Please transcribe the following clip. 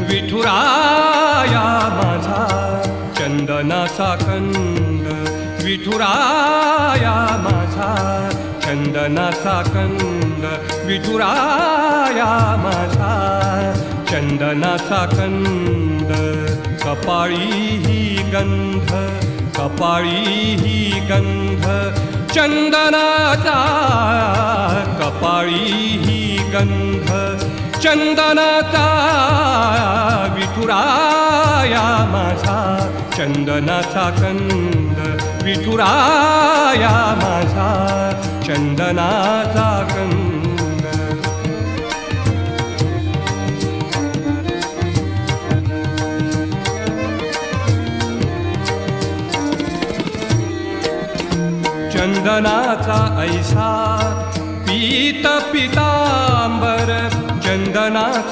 विठुराया माझा चंदनाचा कंद, विठुराया माझा चंदनाचा कंद, विठुराया माझा चंदनाचा कंद. कपाळी ही गंध, कपाळी ही गंध चंदनाचा, कपाळी ही गंध चंदनाचा. विठुराया माझा चंदनाचा कंद, विठुराया माझा चंदनाचा कंद. चंदनाचा ऐसा पीत पितांबर, चंदनाचा